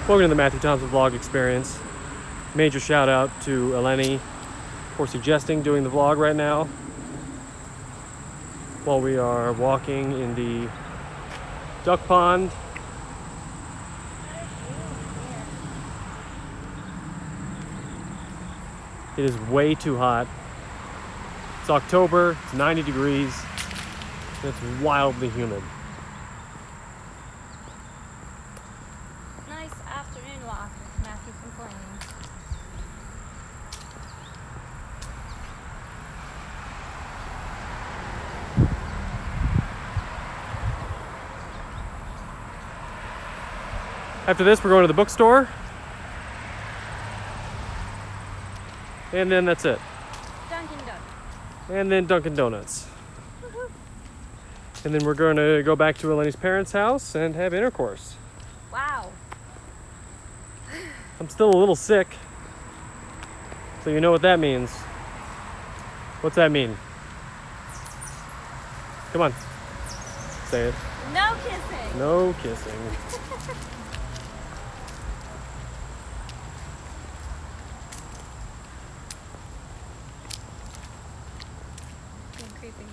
Welcome to the Matthew Thompson vlog experience. Major shout out to Eleni for suggesting doing the vlog right now while we are walking in the duck pond. It is way too hot. It's October, it's 90 degrees, and it's wildly humid. Nice afternoon walk with Matthew complaining. After this, we're going to the bookstore. And then that's it. Dunkin' Donuts. And then Dunkin' Donuts. And then we're going to go back to Eleni's parents' house and have intercourse. Wow. I'm still a little sick. So you know what that means. What's that mean? Come on. Say it. No kissing. No kissing. Being creepy.